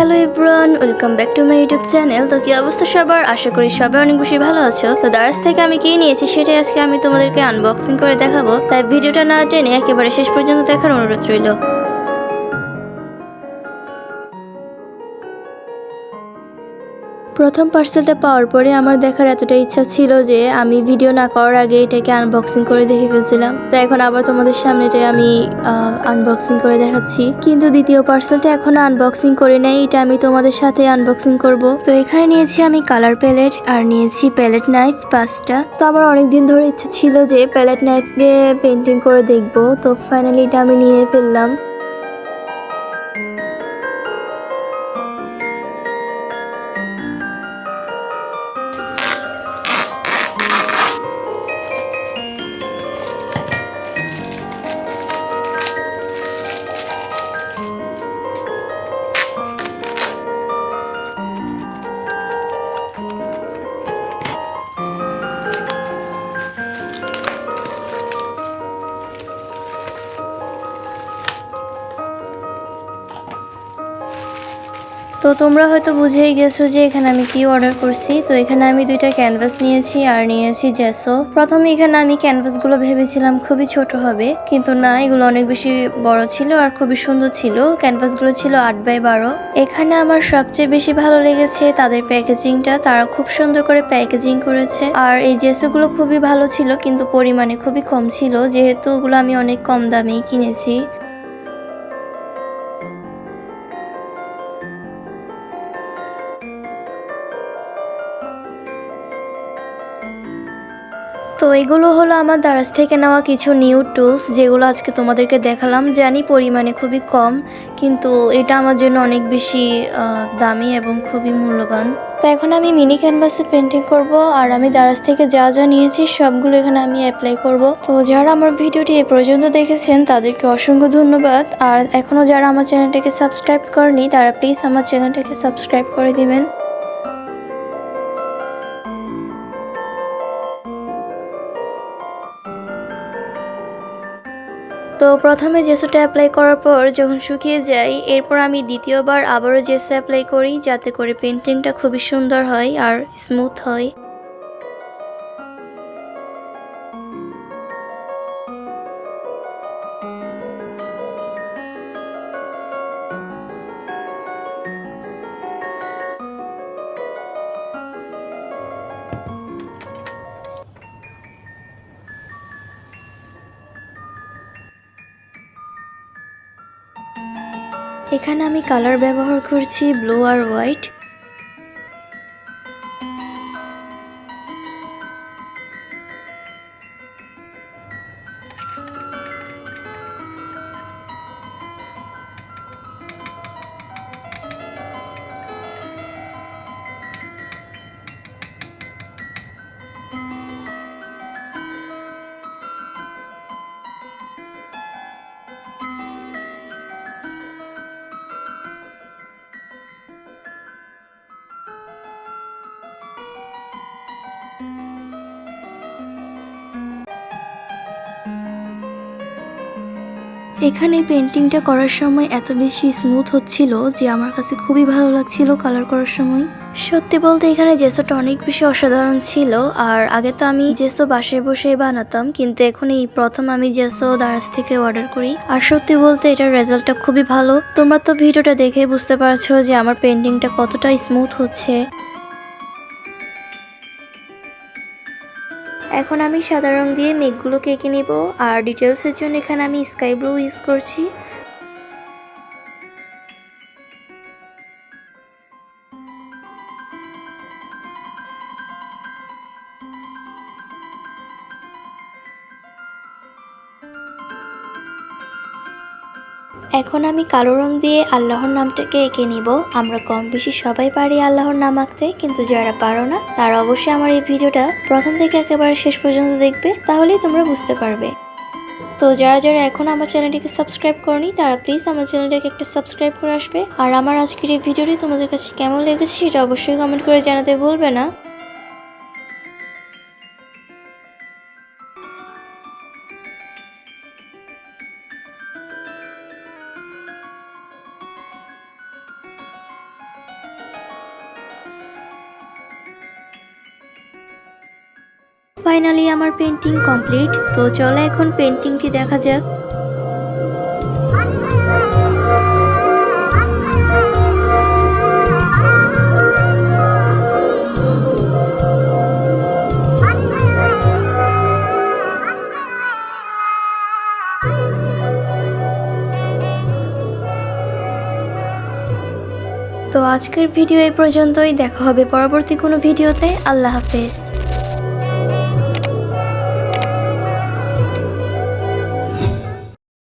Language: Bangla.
Hello everyone, welcome back to my YouTube channel. তো কি অবস্থা সবার? আশা করি সবাই অনেক বেশি ভালো আছো। তো দারাজ থেকে আমি কি নিয়েছি সেটাই আজকে আমি তোমাদেরকে আনবক্সিং করে দেখাবো, তাই ভিডিওটা না টেনে একেবারে শেষ পর্যন্ত দেখার অনুরোধ রইল। প্রথম পার্সেলটা পাওয়ার পরে আমার দেখার এতটা ইচ্ছা ছিল যে আমি ভিডিও না করার আগে এটাকে আনবক্সিং করে দেখে ফেলছিলাম। তো এখন আবার তোমাদের সামনে এটাই আমি আনবক্সিং করে দেখাচ্ছি, কিন্তু দ্বিতীয় পার্সেলটা এখনো আনবক্সিং করে নাই, এটা আমি তোমাদের সাথে আনবক্সিং করব। তো এখানে নিয়েছি আমি কালার প্যালেট আর নিয়েছি প্যালেট নাইফ 5টা। তো আমার অনেকদিন ধরে ইচ্ছা ছিল যে প্যালেট নাইফ দিয়ে পেন্টিং করে দেখবো, তো ফাইনালি এটা আমি নিয়ে ফেললাম। তো তোমরা হয়তো বুঝেই গেছো যে এখানে আমি কি অর্ডার করছি। তো এখানে আমি 2টা ক্যানভাস নিয়েছি আর নিয়েছি জেসো। প্রথমে এখানে আমি ক্যানভাসগুলো ভেবেছিলাম খুবই ছোট হবে, কিন্তু না, এগুলো অনেক বেশি বড় ছিল আর খুবই সুন্দর ছিল। ক্যানভাসগুলো ছিল 8x12। এখানে আমার সবচেয়ে বেশি ভালো লেগেছে তাদের প্যাকেজিংটা, তারা খুব সুন্দর করে প্যাকেজিং করেছে। আর এই জেসোগুলো খুবই ভালো ছিল, কিন্তু পরিমাণে খুবই কম ছিল, যেহেতু ওগুলো আমি অনেক কম দামেই কিনেছি। তো এগুলো হলো আমার দারাজ থেকে নেওয়া কিছু নিউ টুলস, যেগুলো আজকে তোমাদেরকে দেখালাম। জানি পরিমাণে খুবই কম, কিন্তু এটা আমার জন্য অনেক বেশি দামি এবং খুবই মূল্যবান। তো এখন আমি মিনি ক্যানভাসে পেন্টিং করব, আর আমি দারাজ থেকে যা যা নিয়েছি সবগুলো এখানে আমি অ্যাপ্লাই করব। তো যারা আমার ভিডিওটি এ পর্যন্ত দেখেছেন তাদেরকে অসংখ্য ধন্যবাদ। আর এখনও যারা আমার চ্যানেলটাকে সাবস্ক্রাইব করেনি তারা প্লিজ আমার চ্যানেলটাকে সাবস্ক্রাইব করে দিবেন। তো প্রথমে জেসোটা অ্যাপ্লাই করার পর যখন শুকিয়ে যায়, এরপর আমি দ্বিতীয়বার আবারও জেসো অ্যাপ্লাই করি, যাতে করে পেন্টিংটা খুবই সুন্দর হয় আর স্মুথ হয়। এখানে আমি কালার ব্যবহার করছি ব্লু আর হোয়াইট। এখানে পেন্টিংটা করার সময় এত বেশি স্মুথ হচ্ছিল যে আমার কাছে খুবই ভালো লাগছিল কালার করার সময়। সত্যি বলতে এখানে জেসোটা অনেক বেশি অসাধারণ ছিল। আর আগে তো আমি জেসো বাসায় বসে বানাতাম, কিন্তু এখন এই প্রথম আমি জেসো দারাজ থেকে অর্ডার করি। আর সত্যি বলতে এটার রেজাল্টটা খুবই ভালো। তোমরা তো ভিডিওটা দেখে বুঝতে পারছো যে আমার পেন্টিংটা কতটা স্মুথ হচ্ছে। এখন আমি সাদা রং দিয়ে মেঘগুলোকে এঁকে নিব, আর ডিটেলসের জন্য এখানে আমি স্কাই ব্লু ইউজ করছি। এখন আমি কালো রং দিয়ে আল্লাহর নামটাকে এঁকে নিব। আমরা কম বেশি সবাই পারি আল্লাহর নাম আঁকতে, কিন্তু যারা পারো না তারা অবশ্যই আমার এই ভিডিওটা প্রথম থেকে একেবারে শেষ পর্যন্ত দেখবে, তাহলেই তোমরা বুঝতে পারবে। তো যারা যারা এখন আমার চ্যানেলটিকে সাবস্ক্রাইব করনি তারা প্লিজ আমার চ্যানেলটাকে একটা সাবস্ক্রাইব করে আসবে। আর আমার আজকের এই ভিডিওটি তোমাদের কাছে কেমন লেগেছে সেটা অবশ্যই কমেন্ট করে জানাতে ভুলবে না। ফাইনালি আমার পেন্টিং কমপ্লিট। তো চলো এখন পেন্টিংটি দেখা যাক। তো আজকের ভিডিও এই পর্যন্তই। দেখা হবে পরবর্তী কোনো ভিডিওতে। আল্লাহ হাফেজ।